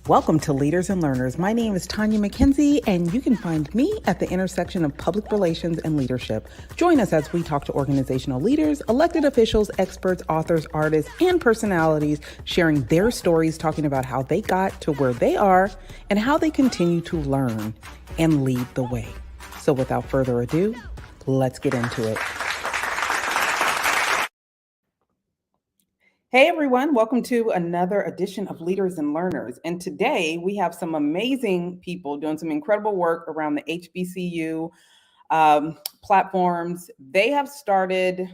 Welcome to Leaders and Learners. My name is Tanya McKenzie, and you can find me at the intersection of public relations and leadership. Join us as we talk to organizational leaders, elected officials, experts, authors, artists, and personalities, sharing their stories, talking about how they got to where they are and how they continue to learn and lead the way. So without further ado, let's get into it. Hey everyone, welcome to another edition of Leaders and Learners. And today we have some amazing people doing some incredible work around the HBCU platforms. They have started,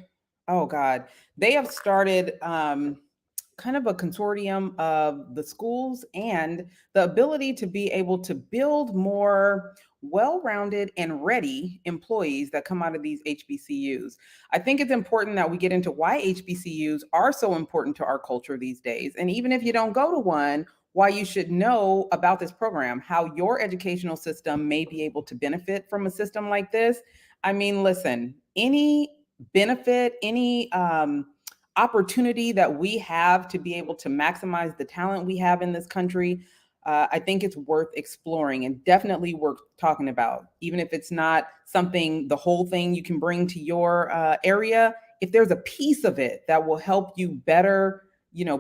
kind of a consortium of the schools and the ability to be able to build more well-rounded and ready employees that come out of these HBCUs. I think it's important that we get into why HBCUs are so important to our culture these days. And even if you don't go to one, why you should know about this program, how your educational system may be able to benefit from a system like this. I mean, listen, any benefit, any opportunity that we have to be able to maximize the talent we have in this country, I think it's worth exploring and definitely worth talking about. Even if it's not something, the whole thing you can bring to your area, if there's a piece of it that will help you better,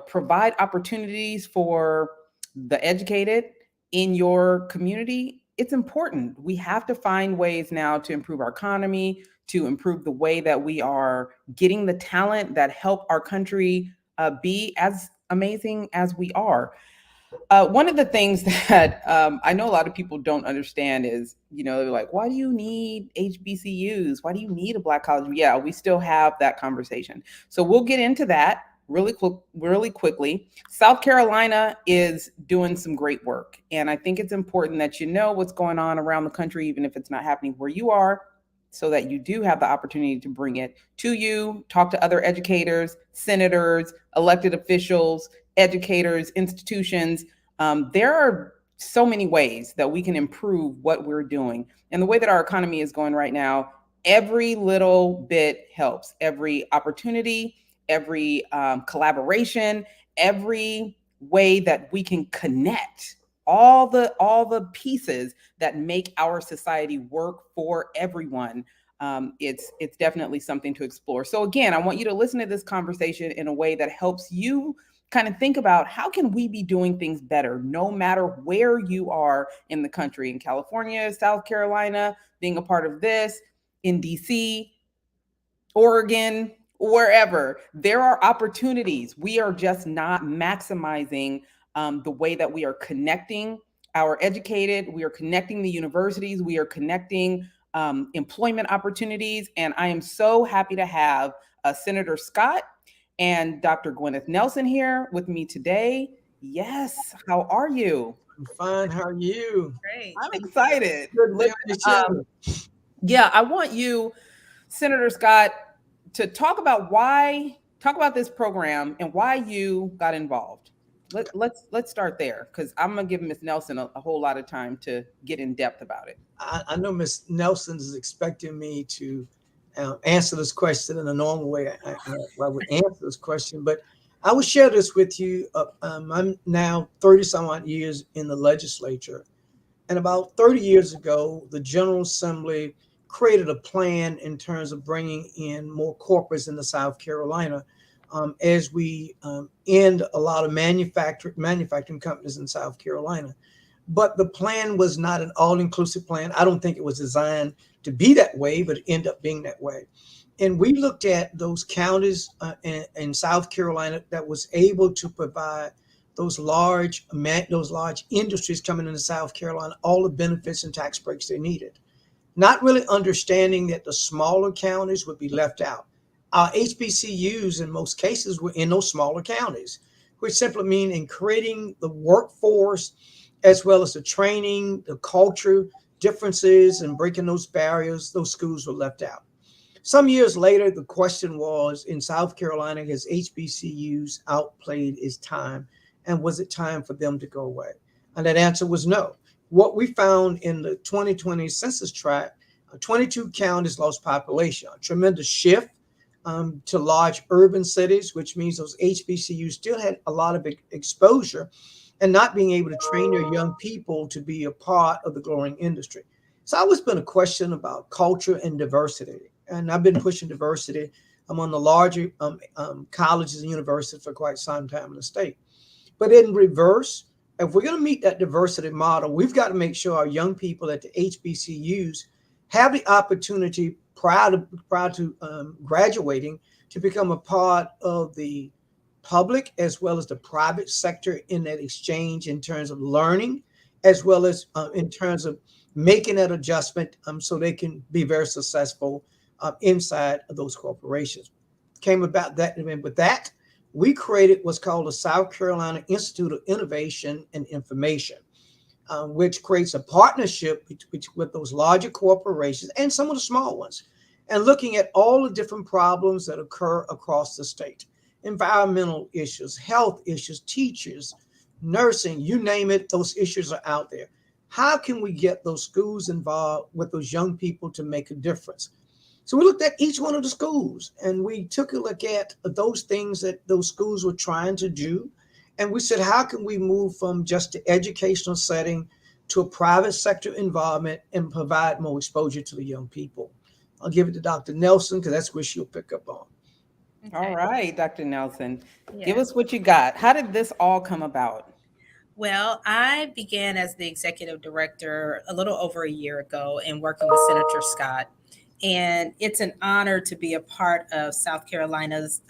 provide opportunities for the educated in your community, it's important. We have to find ways now to improve our economy, to improve the way that we are getting the talent that help our country be as amazing as we are. One of the things that I know a lot of people don't understand is, they're like, why do you need HBCUs? Why do you need a Black college? Yeah, we still have that conversation. So we'll get into that really quickly. South Carolina is doing some great work. And I think it's important that you know what's going on around the country, even if it's not happening where you are, so that you do have the opportunity to bring it to you, talk to other educators, senators, elected officials, educators, institutions. There are so many ways that we can improve what we're doing. And the way that our economy is going right now, every little bit helps. Every opportunity, every collaboration, every way that we can connect all the pieces that make our society work for everyone. It's definitely something to explore. So again, I want you to listen to this conversation in a way that helps you kind of think about how can we be doing things better, no matter where you are in the country, in California, South Carolina, being a part of this, in DC, Oregon, wherever. There are opportunities. We are just not maximizing the way that we are connecting our educated, we are connecting the universities, we are connecting employment opportunities. And I am so happy to have Senator Scott and Dr. Gwynth Nelson here with me today. Yes, how are you? I'm fine. How are you? Great. I'm excited. Yeah, I want you, Senator Scott, to talk about this program and why you got involved. Let's start there, because I'm gonna give Ms. Nelson a whole lot of time to get in depth about it. I know Ms. Nelson is expecting me to answer this question in a normal way. I would answer this question, but I will share this with you. I'm now 30 some odd years in the legislature, and about 30 years ago, the General Assembly created a plan in terms of bringing in more corporates into South Carolina as we end a lot of manufacturing companies in South Carolina. But the plan was not an all-inclusive plan. I don't think it was designed to be that way, but it ended up being that way. And we looked at those counties in South Carolina that was able to provide those large industries coming into South Carolina all the benefits and tax breaks they needed, not really understanding that the smaller counties would be left out. Our HBCUs in most cases were in those smaller counties, which simply mean in creating the workforce as well as the training, the culture differences, and breaking those barriers, those schools were left out. Some years later, the question was, in South Carolina, has HBCUs outplayed its time, and was it time for them to go away? And that answer was no. What we found in the 2020 census tract, 22 counties lost population, a tremendous shift to large urban cities, which means those HBCUs still had a lot of exposure and not being able to train their young people to be a part of the growing industry. It's always been a question about culture and diversity. And I've been pushing diversity among the larger colleges and universities for quite some time in the state. But in reverse, if we're going to meet that diversity model, we've got to make sure our young people at the HBCUs have the opportunity prior to graduating to become a part of the public as well as the private sector in that exchange in terms of learning, as well as in terms of making that adjustment so they can be very successful inside of those corporations. Came about that, and with that, we created what's called the South Carolina Institute of Innovation and Information, which creates a partnership with those larger corporations and some of the small ones, and looking at all the different problems that occur across the state: environmental issues, health issues, teachers, nursing, you name it, those issues are out there. How can we get those schools involved with those young people to make a difference? So we looked at each one of the schools and we took a look at those things that those schools were trying to do. And we said, how can we move from just the educational setting to a private sector environment and provide more exposure to the young people? I'll give it to Dr. Nelson because that's where she'll pick up on. All Okay. right, Dr. Nelson, give Yes. us what you got. How did this all come about? Well, I began as the executive director a little over a year ago and working with Senator Scott. And it's an honor to be a part of South Carolina's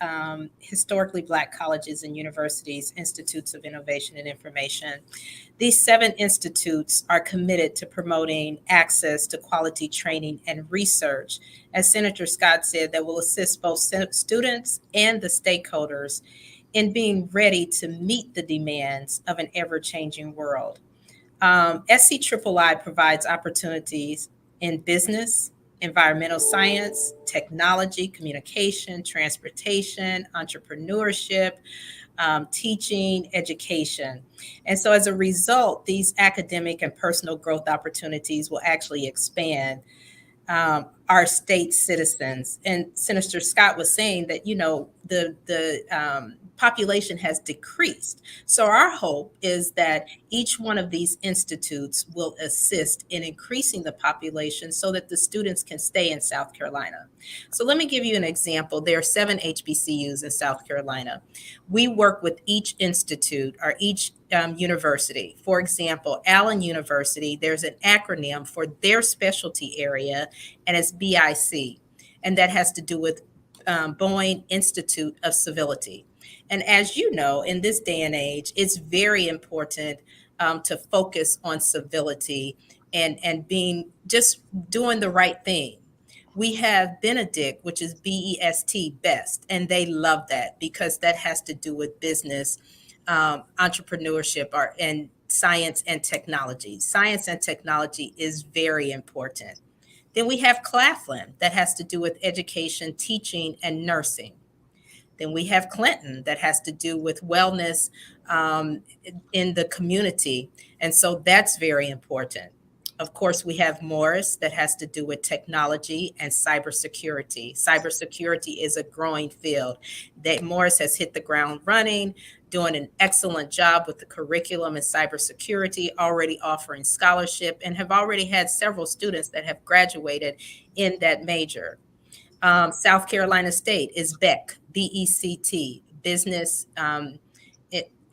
historically Black colleges and universities, institutes of innovation and information. These 7 institutes are committed to promoting access to quality training and research, as Senator Scott said, that will assist both students and the stakeholders in being ready to meet the demands of an ever-changing world. SCIII provides opportunities in business, environmental science, technology, communication, transportation, entrepreneurship, teaching, education. And so as a result, these academic and personal growth opportunities will actually expand our state citizens. And Senator Scott was saying that, the population has decreased. So our hope is that each one of these institutes will assist in increasing the population so that the students can stay in South Carolina. So let me give you an example. There are 7 HBCUs in South Carolina. We work with each institute or each university. For example, Allen University, there's an acronym for their specialty area, and it's BIC, and that has to do with Boeing Institute of Civility. And as you know, in this day and age, it's very important to focus on civility and being just doing the right thing. We have Benedict, which is BEST, best, and they love that because that has to do with business, entrepreneurship, and science and technology. Science and technology is very important. Then we have Claflin that has to do with education, teaching, and nursing. Then we have Clinton that has to do with wellness in the community. And so that's very important. Of course, we have Morris that has to do with technology and cybersecurity. Cybersecurity is a growing field. That Morris has hit the ground running, doing an excellent job with the curriculum in cybersecurity, already offering scholarship, and have already had several students that have graduated in that major. South Carolina State is BECT, Business,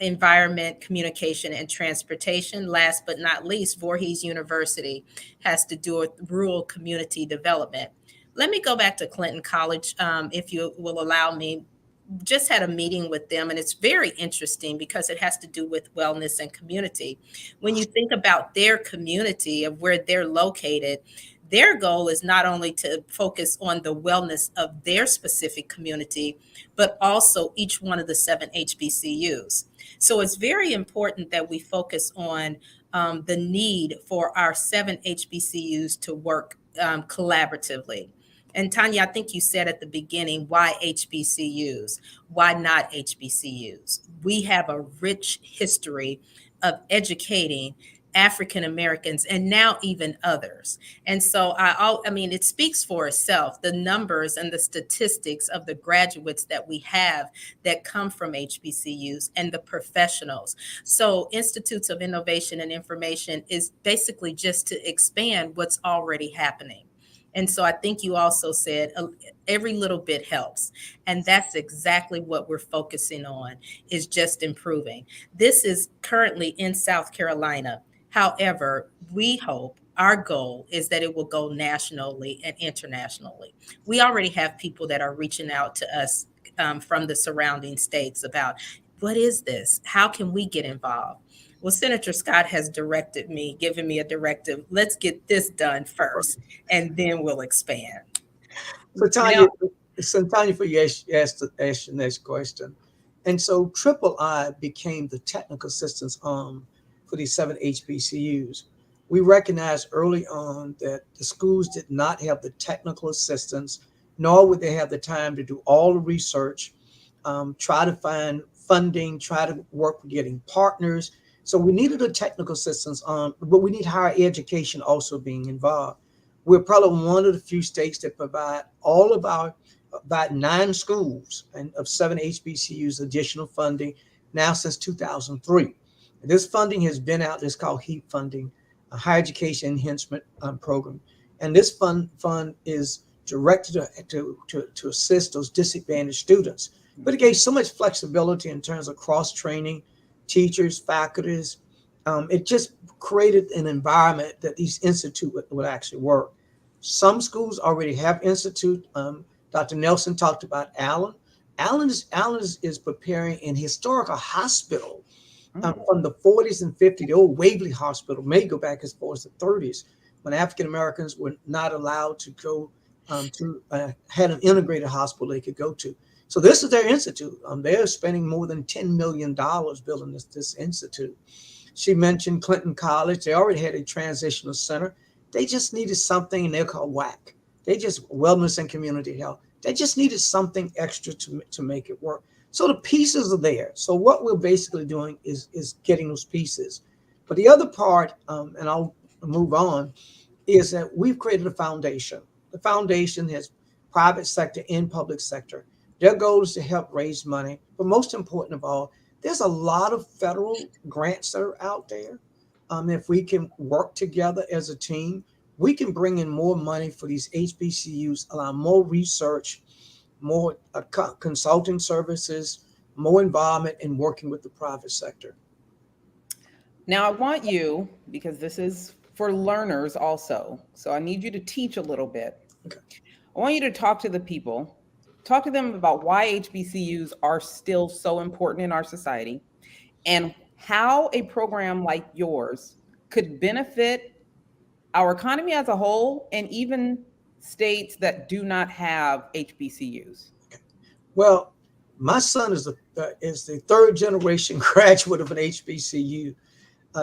Environment, Communication, and Transportation. Last but not least, Voorhees University has to do with rural community development. Let me go back to Clinton College, if you will allow me. Just had a meeting with them, and it's very interesting because it has to do with wellness and community. When you think about their community of where they're located, their goal is not only to focus on the wellness of their specific community, but also each one of the 7 HBCUs. So it's very important that we focus on the need for our 7 HBCUs to work collaboratively. And Tanya, I think you said at the beginning, why HBCUs? Why not HBCUs? We have a rich history of educating African Americans, and now even others. And so I mean, it speaks for itself, the numbers and the statistics of the graduates that we have that come from HBCUs and the professionals. So Institutes of Innovation and Information is basically just to expand what's already happening. And so I think you also said every little bit helps. And that's exactly what we're focusing on, is just improving. This is currently in South Carolina. However, we hope, our goal is that it will go nationally and internationally. We already have people that are reaching out to us from the surrounding states about, what is this? How can we get involved? Well, Senator Scott has directed me, given me a directive, let's get this done first, and then we'll expand. So Tanya, for you ask your next question. And so SCIII became the technical assistance arm for these 7 HBCUs. We recognized early on that the schools did not have the technical assistance, nor would they have the time to do all the research, try to find funding, try to work with getting partners. So we needed a technical assistance arm, but we need higher education also being involved. We're probably one of the few states that provide all of our about 9 schools and of 7 HBCUs additional funding now since 2003. This funding has been out. It's called HEAP funding, a Higher Education Enhancement Program. And this fund is directed to assist those disadvantaged students. But it gave so much flexibility in terms of cross-training, teachers, faculties. It just created an environment that these institutes would actually work. Some schools already have institute. Dr. Nelson talked about Allen. Allen is preparing an historical hospital from the 40s and 50s. The old Waverly Hospital may go back as far as the 30s, when African Americans were not allowed to go had an integrated hospital they could go to. So this is their institute. They're spending more than $10 million building this institute. She mentioned Clinton College. They already had a transitional center. They just needed something, and they're called WAC. They just Wellness and Community Health. They just needed something extra to make it work. So the pieces are there. So what we're basically doing is getting those pieces. But the other part, and I'll move on, is that we've created a foundation. The foundation has private sector and public sector. Their goal is to help raise money. But most important of all, there's a lot of federal grants that are out there. If we can work together as a team, we can bring in more money for these HBCUs, allow more research, more consulting services, more involvement in working with the private sector. Now, I want you, because this is for learners also, so I need you to teach a little bit. Okay. I want you to talk to the people, talk to them about why HBCUs are still so important in our society, and how a program like yours could benefit our economy as a whole, and even states that do not have HBCUs. Well, my son is the 3rd generation graduate of an HBCU.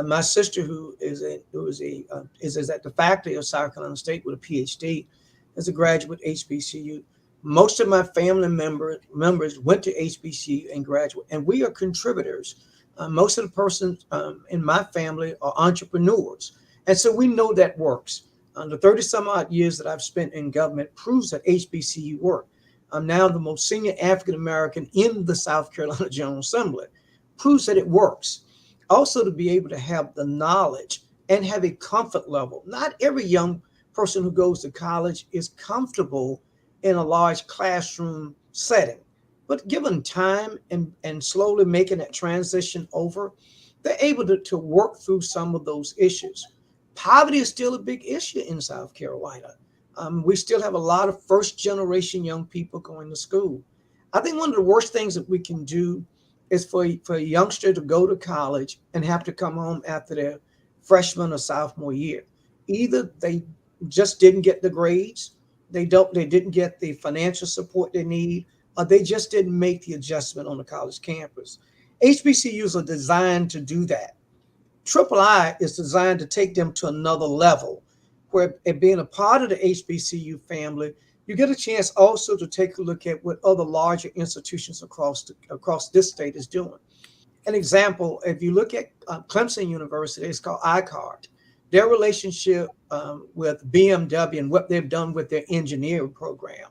My sister, who is at the faculty of South Carolina State with a PhD, is a graduate HBCU. Most of my family members went to HBCU and graduate, and we are contributors. Most of the persons in my family are entrepreneurs. And so we know that works. The 30 some odd years that I've spent in government proves that HBCU work. I'm now the most senior African American in the South Carolina General Assembly. Proves that it works. Also, to be able to have the knowledge and have a comfort level. Not every young person who goes to college is comfortable in a large classroom setting, but given time and slowly making that transition over, they're able to work through some of those issues. Poverty is still a big issue in South Carolina. We still have a lot of 1st generation young people going to school. I think one of the worst things that we can do is for a youngster to go to college and have to come home after their freshman or sophomore year. Either they just didn't get the grades, they didn't get the financial support they need, or they just didn't make the adjustment on the college campus. HBCUs are designed to do that. SCIII is designed to take them to another level, where being a part of the HBCU family, you get a chance also to take a look at what other larger institutions across this state is doing. An example, if you look at Clemson University. It's called ICART. Their relationship with BMW and what they've done with their engineering program.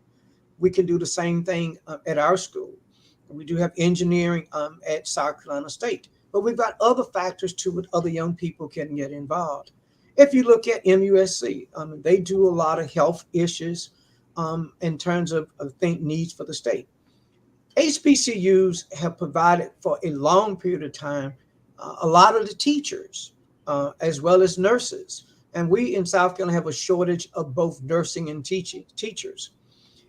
We can do the same thing at our school. We do have engineering at South Carolina State, but we've got other factors too with other young people can get involved. If you look at MUSC, they do a lot of health issues in terms of needs for the state. HBCUs have provided for a long period of time a lot of the teachers as well as nurses. And we in South Carolina have a shortage of both nursing and teachers.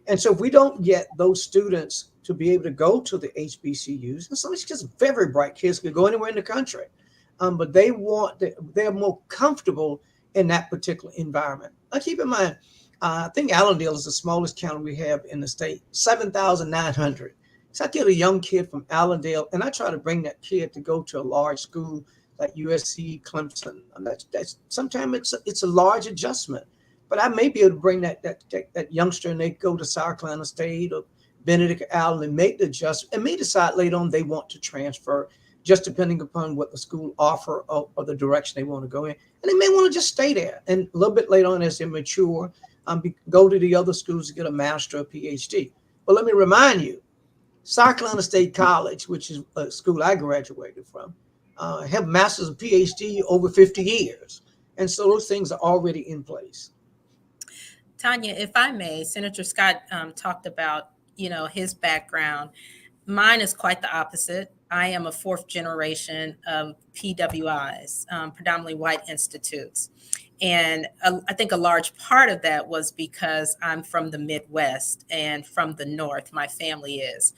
And so if we don't get those students to be able to go to the HBCUs, and some of these kids are very bright kids, could go anywhere in the country, but they're more comfortable in that particular environment. Now keep in mind, I think Allendale is the smallest county we have in the state, 7,900. So I get a young kid from Allendale, and I try to bring that kid to go to a large school like USC, Clemson. And that's sometimes it's a large adjustment, but I may be able to bring that youngster, and they go to South Carolina State or Benedict Allen and make the adjustment, and may decide later on they want to transfer, just depending upon what the school offer or the direction they want to go in. And they may want to just stay there, and a little bit later on as they mature, go to the other schools to get a master or PhD. But let me remind you, South Carolina State College, which is a school I graduated from, have masters and PhD over 50 years. And so those things are already in place. Tanya, if I may, Senator Scott talked about, his background. Mine is quite the opposite. I am a fourth generation of PWIs, predominantly white institutes. And I think a large part of that was because I'm from the Midwest and from the North, my family is.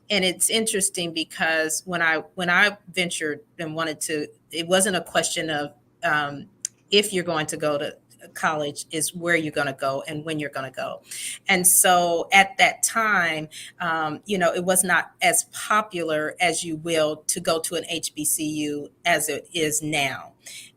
And it's interesting because when I ventured and wanted to, it wasn't a question of if you're going to go to college, is where you're going to go and when you're going to go. And so at that time, it was not as popular as you will to go to an HBCU as it is now.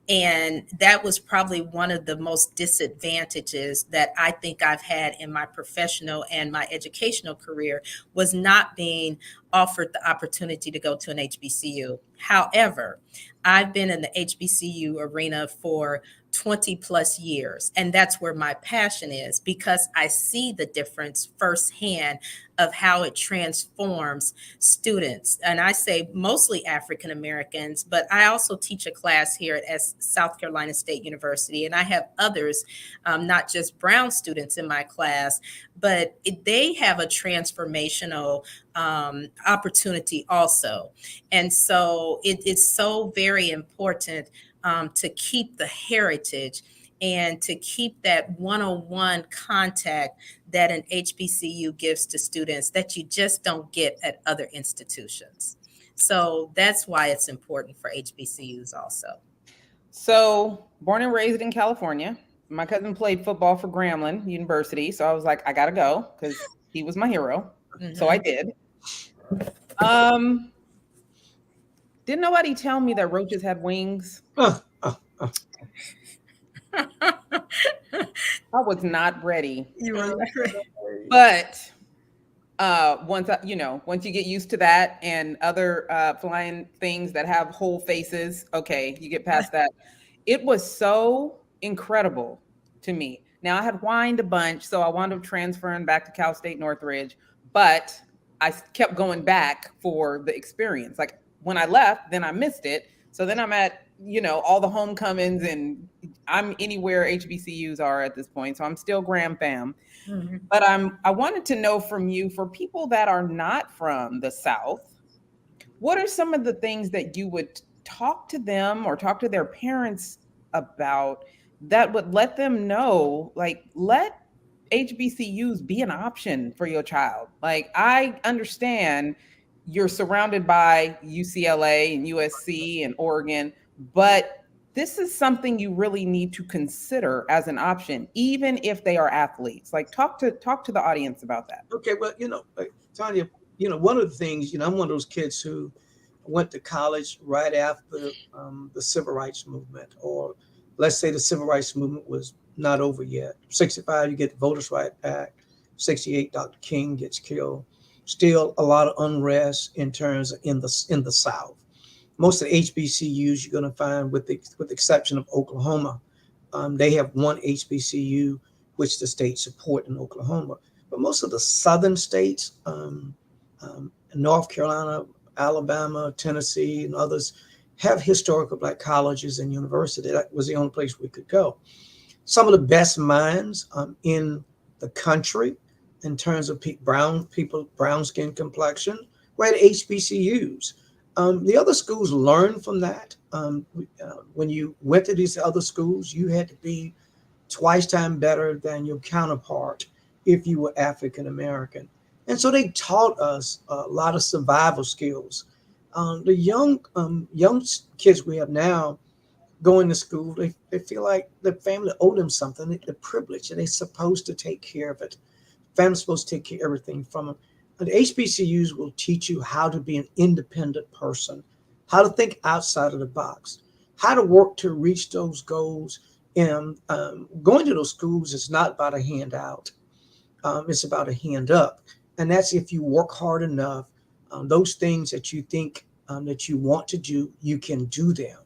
And that was probably one of the most disadvantages that I think I've had in my professional and my educational career, was not being offered the opportunity to go to an HBCU. However, I've been in the HBCU arena for 20 plus years. And that's where my passion is, because I see the difference firsthand of how it transforms students. And I say mostly African Americans, but I also teach a class here at South Carolina State University. And I have others, not just brown students in my class, but they have a transformational opportunity also. And so it's so very important to keep the heritage and to keep that one-on-one contact that an HBCU gives to students that you just don't get at other institutions. So that's why it's important for HBCUs also. So born and raised in California. My cousin played football for Grambling University. So I was like, I got to go because he was my hero. Mm-hmm. So I did. Didn't nobody tell me that roaches had wings? I was not ready. You were not ready. But once you get used to that and other flying things that have whole faces, okay, you get past that. It was so incredible to me. Now I had whined a bunch, so I wound up transferring back to Cal State Northridge, but I kept going back for the experience. Like when I left, then I missed it. So then I'm at, all the homecomings, and I'm anywhere HBCUs are at this point. So I'm still Graham fam. Mm-hmm. But I wanted to know from you, for people that are not from the South, what are some of the things that you would talk to them or talk to their parents about that would let them know, like, let HBCUs be an option for your child? Like, I understand you're surrounded by UCLA and USC and Oregon, but this is something you really need to consider as an option, even if they are athletes. Like, talk to the audience about that. Okay, well, Tanya, one of the things, I'm one of those kids who went to college right after the civil rights movement, or let's say the civil rights movement was not over yet. 65, you get the Voters' Rights Act. 68, Dr. King gets killed. Still a lot of unrest in terms of in the South. most of the HBCUs you're going to find, with the exception of Oklahoma, they have one HBCU which the state support in Oklahoma. But most of the southern states, North Carolina, Alabama, Tennessee, and others, have historical Black colleges and universities. That was the only place we could go. Some of the best minds in the country, in terms of brown people, brown skin complexion, were at HBCUs. The other schools learned from that. When you went to these other schools, you had to be twice time better than your counterpart if you were African American. And so they taught us a lot of survival skills. The young kids we have now going to school, they feel like the family owe them something, the privilege, and they're supposed to take care of it. Family's supposed to take care of everything from them. And the HBCUs will teach you how to be an independent person, how to think outside of the box, how to work to reach those goals. And going to those schools is not about a handout. It's about a hand up. And that's if you work hard enough, those things that you think that you want to do, you can do them.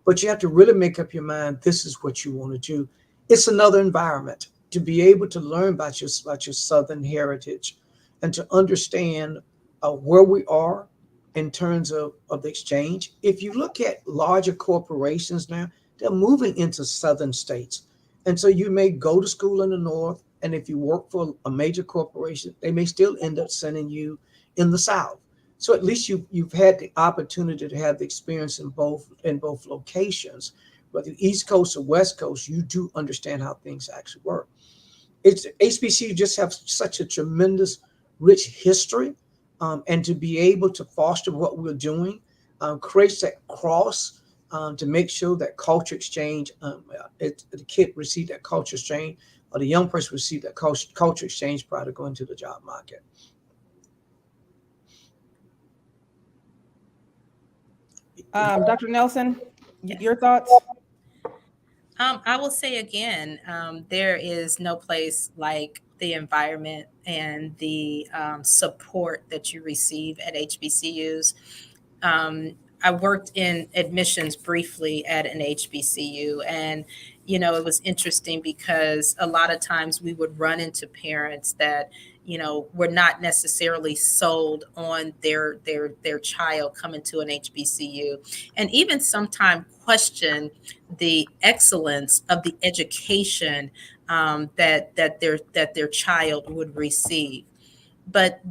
But you have to really make up your mind, this is what you want to do. It's another environment to be able to learn about your Southern heritage and to understand where we are in terms of the exchange. If you look at larger corporations now, they're moving into Southern states. And so you may go to school in the North, and if you work for a major corporation, they may still end up sending you in the South. So at least you've had the opportunity to have the experience in both locations. Whether East Coast or West Coast, you do understand how things actually work. It's HBCU just have such a tremendous, rich history, and to be able to foster what we're doing creates that cross to make sure that culture exchange, the kid receive that culture exchange, or the young person receive that culture exchange prior to going to the job market. Dr. Nelson, your thoughts? I will say again, there is no place like the environment and the support that you receive at HBCUs. I worked in admissions briefly at an HBCU, and it was interesting because a lot of times we would run into parents that were not necessarily sold on their child coming to an HBCU, and even sometimes question the excellence of the education that their child would receive. But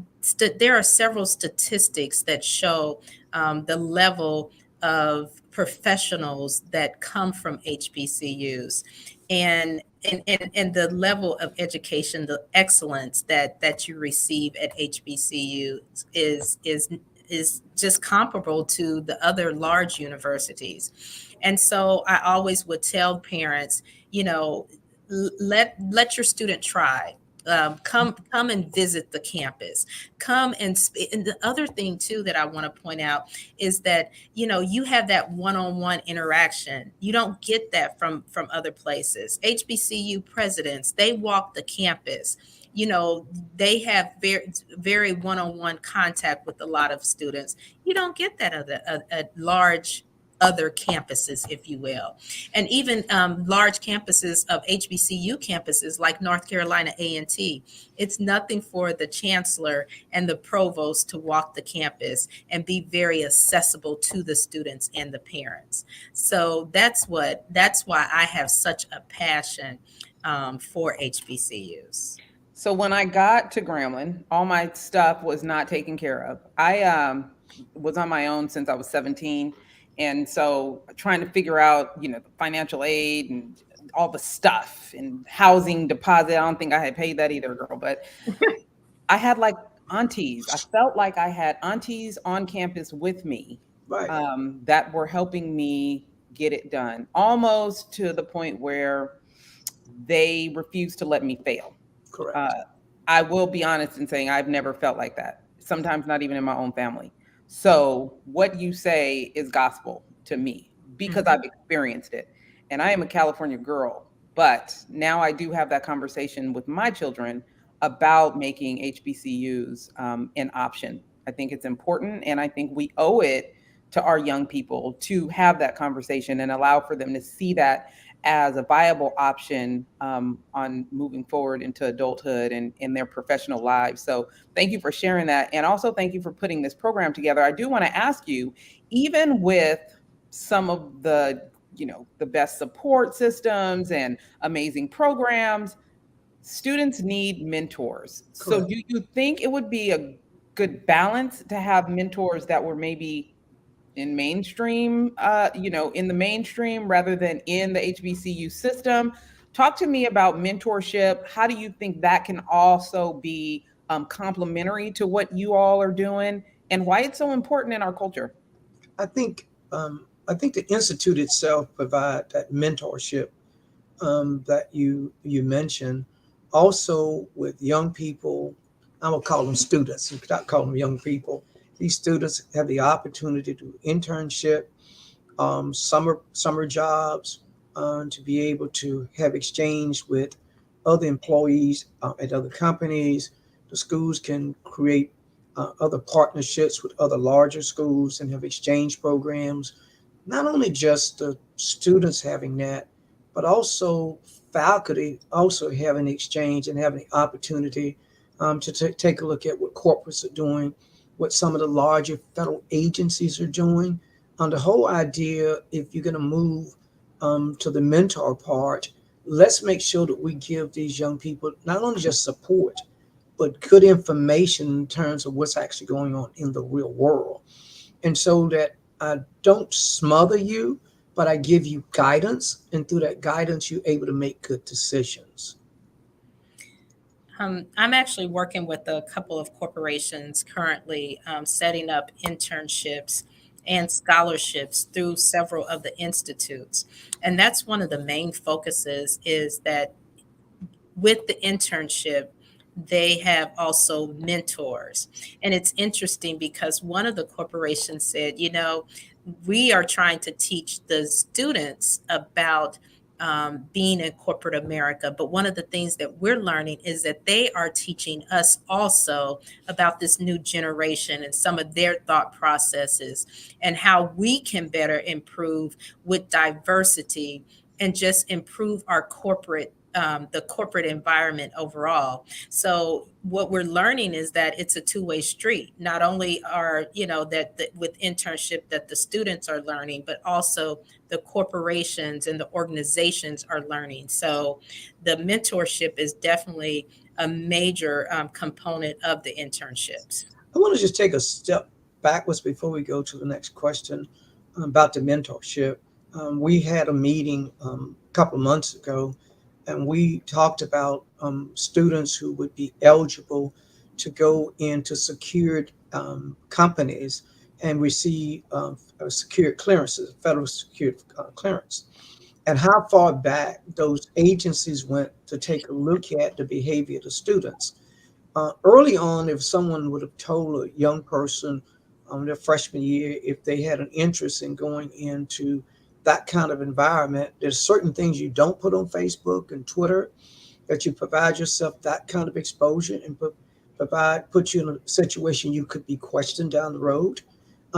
there are several statistics that show the level of professionals that come from HBCUs, and the level of education, the excellence that you receive at HBCU is just comparable to the other large universities. And so I always would tell parents, let your student try. Come and visit the campus. And the other thing too that I want to point out is that you have that one-on-one interaction. You don't get that from other places. HBCU presidents, they walk the campus. They have very, very one-on-one contact with a lot of students. You don't get that at large other campuses, if you will. And even large campuses of HBCU campuses like North Carolina A&T, it's nothing for the chancellor and the provost to walk the campus and be very accessible to the students and the parents. So that's why I have such a passion for HBCUs. So when I got to Grambling, all my stuff was not taken care of. I was on my own since I was 17. And so trying to figure out, the financial aid and all the stuff and housing deposit. I don't think I had paid that either, girl, but I had like aunties. I felt like I had aunties on campus with me, Right. That were helping me get it done, almost to the point where they refused to let me fail. Correct. I will be honest in saying I've never felt like that, sometimes not even in my own family. So what you say is gospel to me because I've experienced it. And I am a California girl, but now I do have that conversation with my children about making HBCUs an option. I think it's important, and I think we owe it to our young people to have that conversation and allow for them to see that as a viable option on moving forward into adulthood and in their professional lives. So thank you for sharing that. And also thank you for putting this program together. I do want to ask you, even with some of the, the best support systems and amazing programs, students need mentors. So Correct. do you think it would be a good balance to have mentors that were maybe in mainstream, in the mainstream rather than in the HBCU system? Talk to me about mentorship. How do you think that can also be complementary to what you all are doing, and why it's so important in our culture? I think the institute itself provide that mentorship that you mentioned. Also, with young people, I will call them students. You cannot call them young people. These students have the opportunity to do internship, summer jobs, to be able to have exchange with other employees at other companies. The schools can create other partnerships with other larger schools and have exchange programs. Not only just the students having that, but also faculty also having exchange and having the opportunity to take a look at what corporates are doing, what some of the larger federal agencies are doing. The whole idea, if you're going to move to the mentor part, let's make sure that we give these young people not only just support, but good information in terms of what's actually going on in the real world. And so that I don't smother you, but I give you guidance. And through that guidance, you're able to make good decisions. I'm actually working with a couple of corporations currently, setting up internships and scholarships through several of the institutes. And that's one of the main focuses, is that with the internship, they have also mentors. And it's interesting because one of the corporations said, we are trying to teach the students about being in corporate America. But one of the things that we're learning is that they are teaching us also about this new generation and some of their thought processes and how we can better improve with diversity and just improve our the corporate environment overall. So what we're learning is that it's a two-way street. Not only are, with internship that the students are learning, but also the corporations and the organizations are learning. So the mentorship is definitely a major component of the internships. I want to just take a step backwards before we go to the next question about the mentorship. We had a meeting a couple of months ago, and we talked about students who would be eligible to go into secured companies and receive secured clearances, federal secured clearance, and how far back those agencies went to take a look at the behavior of the students. Early on, if someone would have told a young person their freshman year, if they had an interest in going into that kind of environment, there's certain things you don't put on Facebook and Twitter, that you provide yourself that kind of exposure and put you in a situation you could be questioned down the road.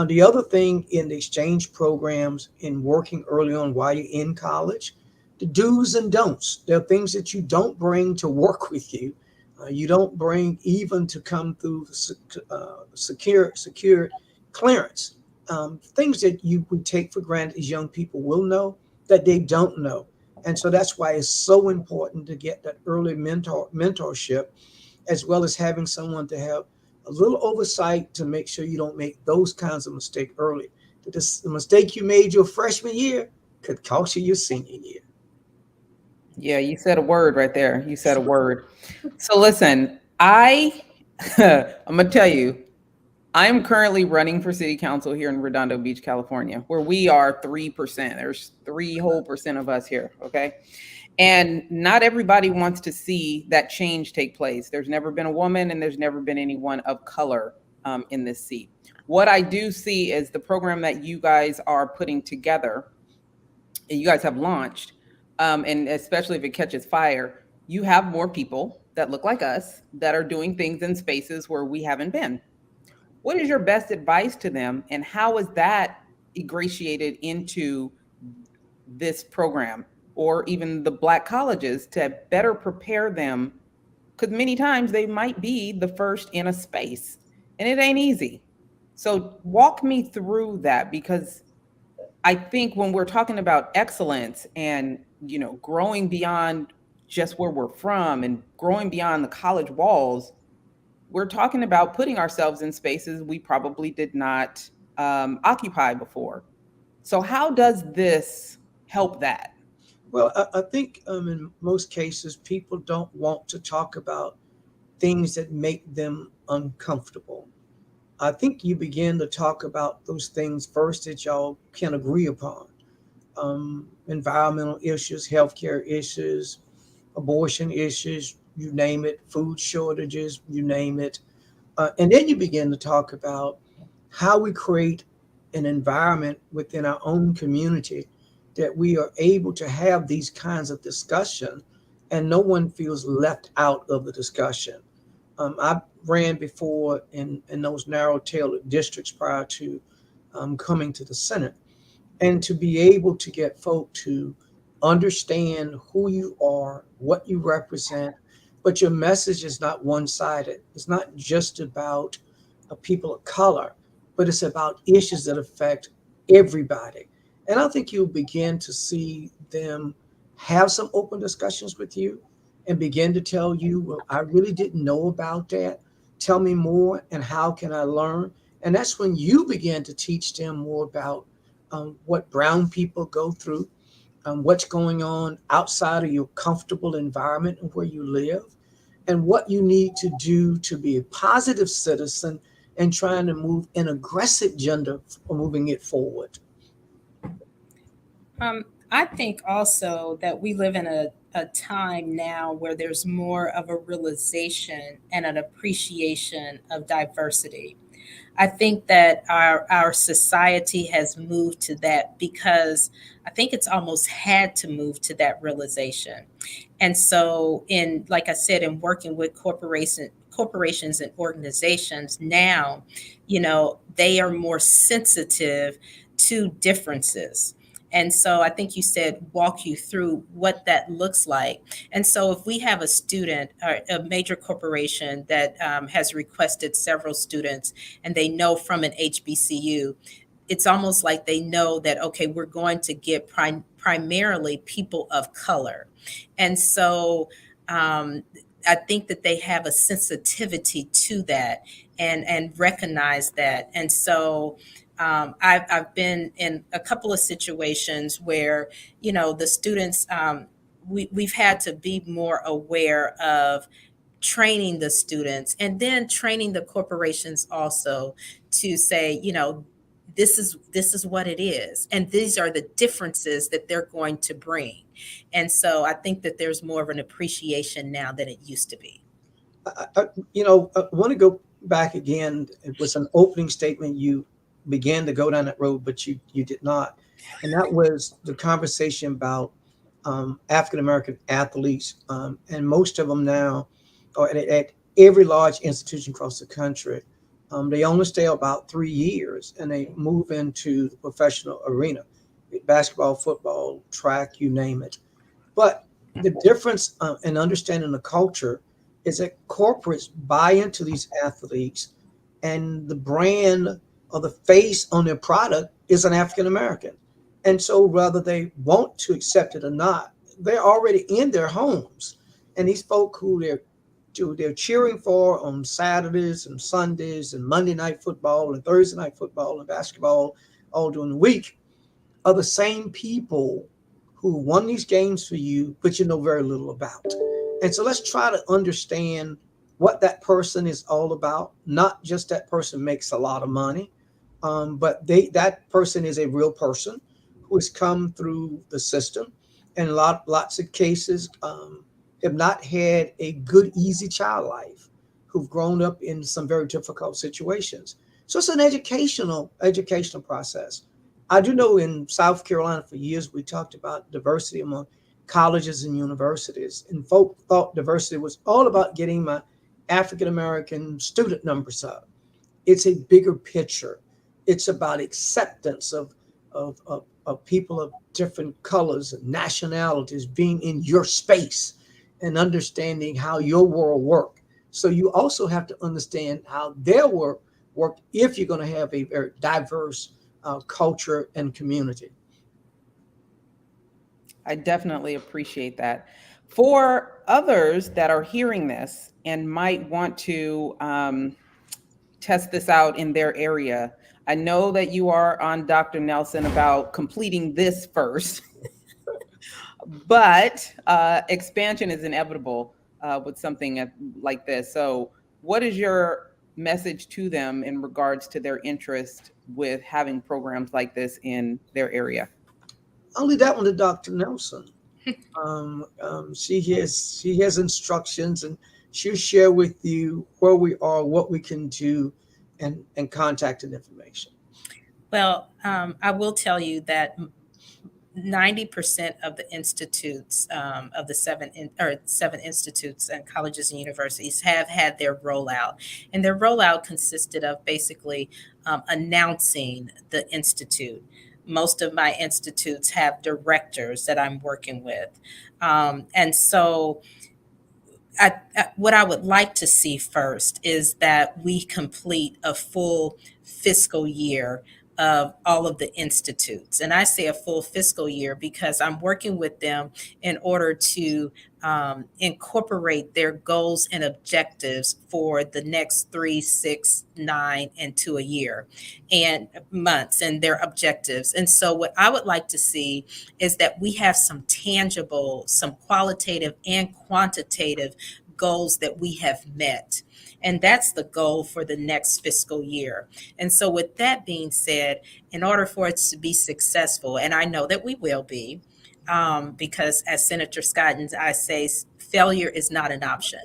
The other thing in the exchange programs, in working early on while you're in college, the do's and don'ts. There are things that you don't bring to work with you. You don't bring even to come through secure clearance. Things that you would take for granted as young people will know that they don't know. And so that's why it's so important to get that early mentorship, as well as having someone to have a little oversight to make sure you don't make those kinds of mistakes early. The mistake you made your freshman year could cost you your senior year. Yeah, you said a word right there. You said a word. So listen, I'm gonna tell you, I'm currently running for city council here in Redondo Beach, California, where we are 3%. There's 3% of us here. Okay. And not everybody wants to see that change take place. There's never been a woman and there's never been anyone of color in this seat. What I do see is the program that you guys are putting together, and you guys have launched, and especially if it catches fire, you have more people that look like us that are doing things in spaces where we haven't been. What is your best advice to them, and how is that ingratiated into this program, or even the Black colleges, to better prepare them, because many times they might be the first in a space and it ain't easy. So walk me through that, because I think when we're talking about excellence and, growing beyond just where we're from and growing beyond the college walls, we're talking about putting ourselves in spaces we probably did not occupy before. So how does this help that? Well, I think in most cases, people don't want to talk about things that make them uncomfortable. I think you begin to talk about those things first that y'all can agree upon. Environmental issues, healthcare issues, abortion issues, you name it, food shortages, you name it. And then you begin to talk about how we create an environment within our own community that we are able to have these kinds of discussion and no one feels left out of the discussion. I ran before in those narrow tailored districts prior to coming to the Senate. And to be able to get folk to understand who you are, what you represent, but your message is not one sided. It's not just about people of color, but it's about issues that affect everybody. And I think you'll begin to see them have some open discussions with you and begin to tell you, well, I really didn't know about that. Tell me more, and how can I learn? And that's when you begin to teach them more about what brown people go through, what's going on outside of your comfortable environment and where you live, and what you need to do to be a positive citizen and trying to move an aggressive agenda for moving it forward. I think also that we live in a time now where there's more of a realization and an appreciation of diversity. I think that our society has moved to that because I think it's almost had to move to that realization. And so in, like I said, in working with corporations and organizations now, they are more sensitive to differences. And so I think you said walk you through what that looks like. And so if we have a student or a major corporation that has requested several students and they know from an HBCU, it's almost like they know that, okay, we're going to get primarily people of color. And so I think that they have a sensitivity to that and recognize that. And so I've been in a couple of situations where, the students, we've had to be more aware of training the students and then training the corporations also to say, this is what it is. And these are the differences that they're going to bring. And so I think that there's more of an appreciation now than it used to be. I want to go back again. It was an opening statement. You began to go down that road, but you did not. And that was the conversation about African-American athletes. And most of them now are at every large institution across the country. They only stay about 3 years and they move into the professional arena, basketball, football, track, you name it. But the difference in understanding the culture is that corporates buy into these athletes, and the brand or the face on their product is an African American. And so whether they want to accept it or not, they're already in their homes. And these folk who they're cheering for on Saturdays and Sundays and Monday night football and Thursday night football and basketball all during the week are the same people who won these games for you, but you know very little about. And so let's try to understand what that person is all about. Not just that person makes a lot of money, but that person is a real person who has come through the system, and lots of cases have not had a good, easy child life, who've grown up in some very difficult situations. So it's an educational process. I do know in South Carolina for years, we talked about diversity among colleges and universities, and folk thought diversity was all about getting my African-American student numbers up. It's a bigger picture. It's about acceptance of of people of different colors and nationalities being in your space and understanding how your world work. So you also have to understand how their work if you're going to have a very diverse culture and community. I definitely appreciate that. For others that are hearing this and might want to test this out in their area, I know that you are on Dr. Nelson about completing this first, but expansion is inevitable with something like this. So, what is your message to them in regards to their interest with having programs like this in their area? I'll leave that one to Dr. Nelson. She has instructions, and she'll share with you where we are, what we can do, and contact and information. Well, I will tell you that 90% of the institutes of the seven institutes and colleges and universities have had their rollout, and their rollout consisted of basically announcing the institute. Most of my institutes have directors that I'm working with, and so what I would like to see first is that we complete a full fiscal year of all of the institutes. And I say a full fiscal year because I'm working with them in order to incorporate their goals and objectives for the next 3, 6, 9, and to a year and months and their objectives. And so what I would like to see is that we have some tangible, some qualitative and quantitative goals that we have met. And that's the goal for the next fiscal year. And so with that being said, in order for it to be successful, and I know that we will be, because as Senator Scott and I say, failure is not an option.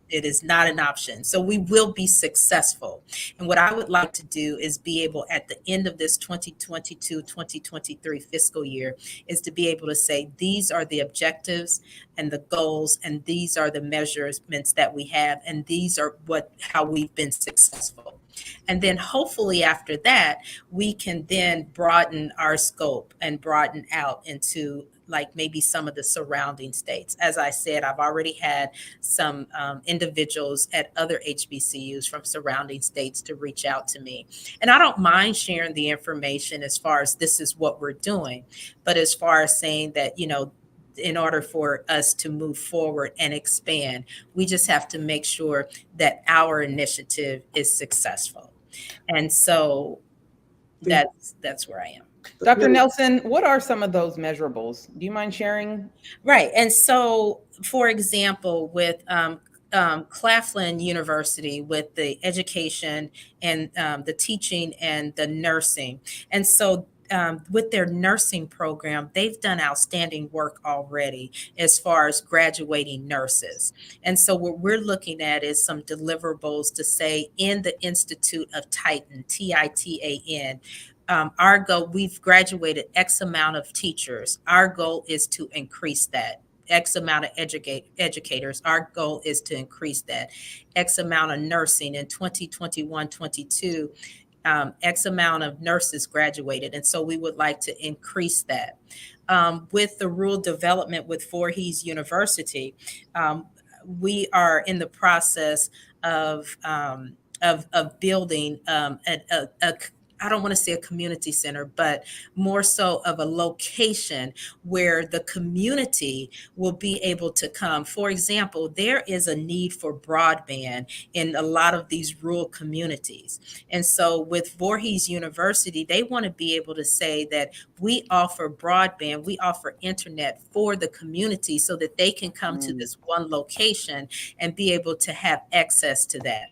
It is not an option. So we will be successful. And what I would like to do is be able at the end of this 2022-2023 fiscal year is to be able to say, these are the objectives and the goals, and these are the measurements that we have, and these are how we've been successful. And then hopefully after that, we can then broaden our scope and broaden out into like maybe some of the surrounding states. As I said, I've already had some individuals at other HBCUs from surrounding states to reach out to me. And I don't mind sharing the information as far as this is what we're doing, but as far as saying that, in order for us to move forward and expand, we just have to make sure that our initiative is successful. And so that's where I am. Dr. Nelson, what are some of those measurables? Do you mind sharing? Right. And so, for example, with Claflin University, with the education and the teaching and the nursing. And so with their nursing program, they've done outstanding work already as far as graduating nurses. And so what we're looking at is some deliverables to say in the Institute of Titan, Titan, our goal, we've graduated X amount of teachers. Our goal is to increase that. X amount of educators. Our goal is to increase that. X amount of nursing in 2021-22. X amount of nurses graduated. And so we would like to increase that. With the rural development with Voorhees University, we are in the process of building I don't want to say a community center, but more so of a location where the community will be able to come. For example, there is a need for broadband in a lot of these rural communities. And so with Voorhees University, they want to be able to say that we offer broadband, we offer internet for the community so that they can come to this one location and be able to have access to that.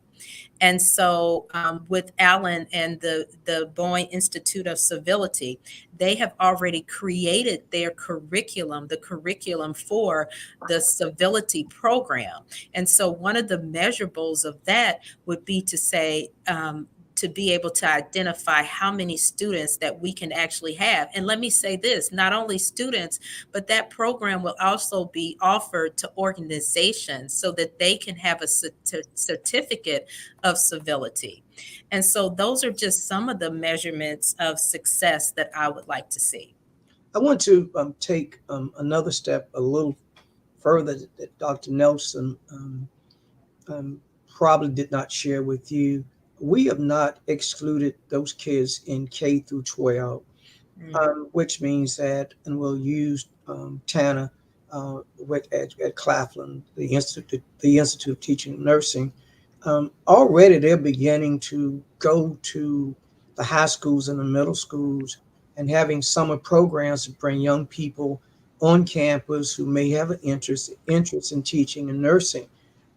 And so with Allen and the Boeing Institute of Civility, they have already created their curriculum, the curriculum for the civility program. And so one of the measurables of that would be to say, to be able to identify how many students that we can actually have. And let me say this, not only students, but that program will also be offered to organizations so that they can have a certificate of civility. And so those are just some of the measurements of success that I would like to see. I want to take another step a little further that Dr. Nelson probably did not share with you. We have not excluded those kids in K through 12, which means that, and we'll use Tana at Claflin, the Institute of Teaching and Nursing. Already they're beginning to go to the high schools and the middle schools and having summer programs to bring young people on campus who may have an interest in teaching and nursing.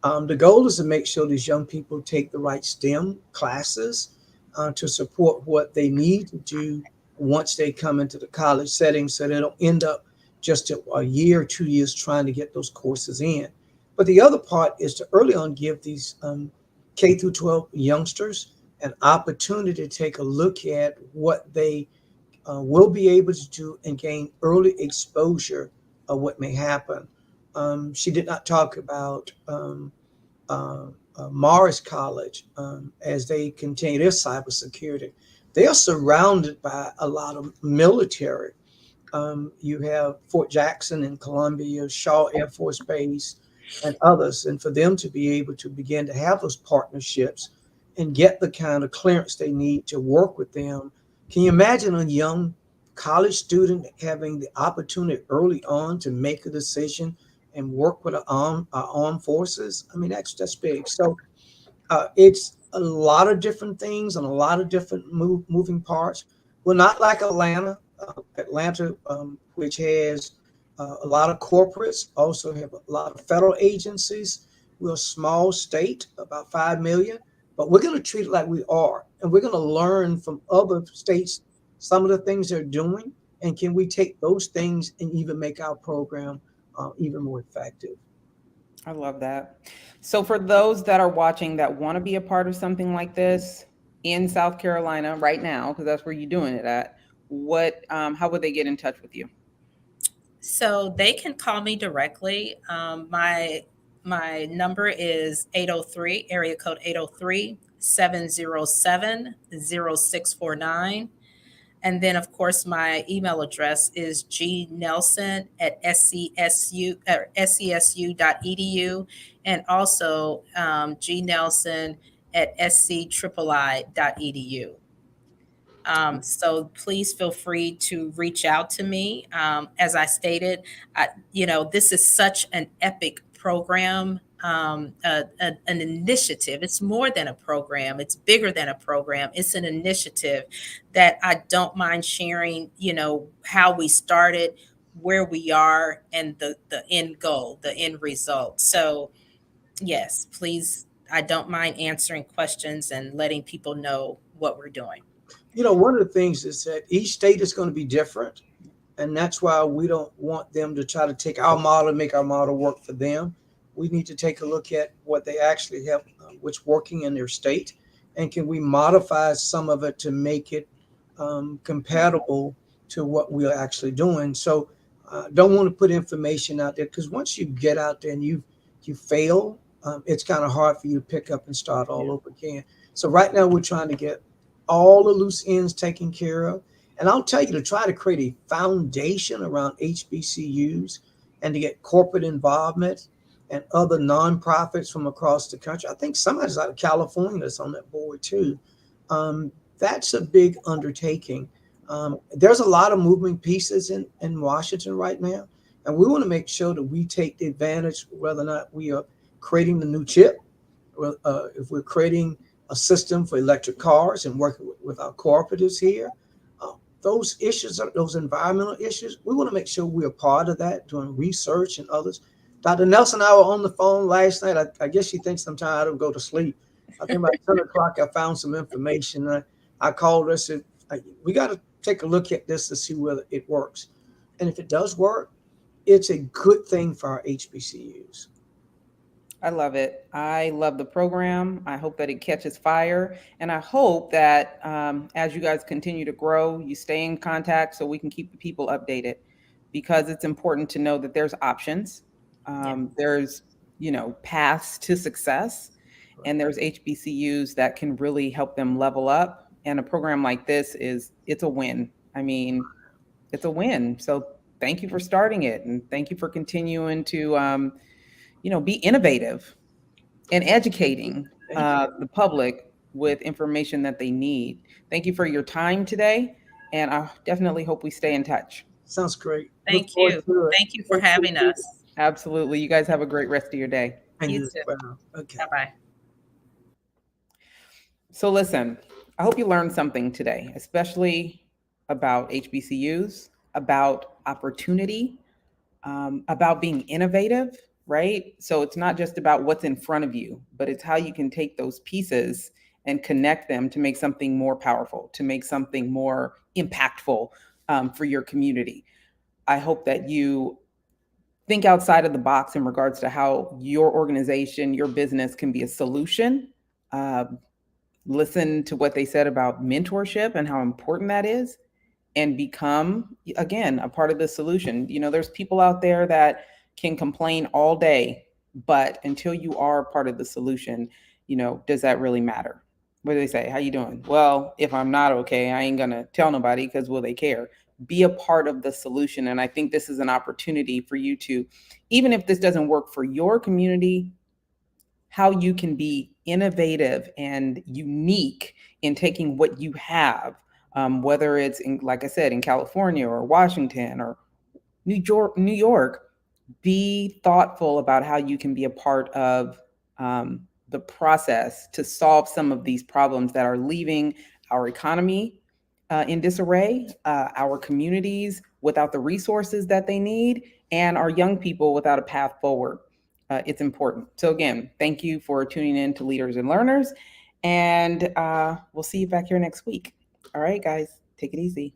The goal is to make sure these young people take the right STEM classes to support what they need to do once they come into the college setting, so they don't end up just a year or 2 years trying to get those courses in. But the other part is to early on give these K through 12 youngsters an opportunity to take a look at what they will be able to do and gain early exposure of what may happen. She did not talk about Morris College as they continue their cybersecurity. They are surrounded by a lot of military. You have Fort Jackson in Columbia, Shaw Air Force Base, and others. And for them to be able to begin to have those partnerships and get the kind of clearance they need to work with them. Can you imagine a young college student having the opportunity early on to make a decision and work with our armed forces? I mean, that's big. So it's a lot of different things and a lot of different moving parts. We're not like Atlanta. Atlanta, which has a lot of corporates, also have a lot of federal agencies. We're a small state, about 5 million, but we're going to treat it like we are. And we're going to learn from other states some of the things they're doing. And can we take those things and even make our program even more effective? I love that. So for those that are watching that want to be a part of something like this in South Carolina right now, because that's where you're doing it at, how would they get in touch with you? So they can call me directly. My number is 803, area code 803-707-0649. And then, of course, my email address is gnelson at scsu.edu, and also gnelson at scIII.edu. So please feel free to reach out to me. As I stated, this is such an epic program, an initiative. It's more than a program. It's bigger than a program. It's an initiative that I don't mind sharing, how we started, where we are, and the end goal, the end result. So yes, please, I don't mind answering questions and letting people know what we're doing. One of the things is that each state is going to be different. And that's why we don't want them to try to take our model and make our model work for them. We need to take a look at what they actually have, what's working in their state. And can we modify some of it to make it compatible to what we're actually doing? So don't want to put information out there, because once you get out there and you fail, it's kind of hard for you to pick up and start all over again. So right now we're trying to get all the loose ends taken care of. And I'll tell you, to try to create a foundation around HBCUs and to get corporate involvement and other nonprofits from across the country. I think somebody's out of California that's on that board too. That's a big undertaking. There's a lot of moving pieces in Washington right now. And we want to make sure that we take the advantage, whether or not we are creating the new chip, if we're creating a system for electric cars and working with our cooperatives here. Those issues, those environmental issues, we want to make sure we're a part of that, doing research and others. Dr. Nelson and I were on the phone last night. I guess she thinks sometimes I don't go to sleep. I think about 10 o'clock, I found some information. I called her and said, we got to take a look at this to see whether it works. And if it does work, it's a good thing for our HBCUs. I love it. I love the program. I hope that it catches fire. And I hope that as you guys continue to grow, you stay in contact so we can keep the people updated, because it's important to know that there's options. There's, paths to success. and there's HBCUs that can really help them level up. And a program like this it's a win. I mean, it's a win. So thank you for starting it, and thank you for continuing to, be innovative and educating the public with information that they need. Thank you for your time today, and I definitely hope we stay in touch. Sounds great. Thank Look forward you. to it. Thank you for having us. Absolutely. You guys have a great rest of your day. And You you as too. well. Okay. Bye-bye. So listen, I hope you learned something today, especially about HBCUs, about opportunity, about being innovative, right? So it's not just about what's in front of you, but it's how you can take those pieces and connect them to make something more powerful, to make something more impactful for your community. I hope that you think outside of the box in regards to how your organization, your business can be a solution. Listen to what they said about mentorship and how important that is, and become, again, a part of the solution. There's people out there that can complain all day, but until you are part of the solution, does that really matter? What do they say? How you doing? Well, if I'm not okay, I ain't gonna tell nobody, because will they care? Be a part of the solution. And I think this is an opportunity for you to, even if this doesn't work for your community, how you can be innovative and unique in taking what you have, whether it's like I said, in California or Washington or New York. Be thoughtful about how you can be a part of the process to solve some of these problems that are leaving our economy in disarray, our communities without the resources that they need, and our young people without a path forward. It's important. So again, thank you for tuning in to Leaders and Learners, and we'll see you back here next week. All right, guys, take it easy.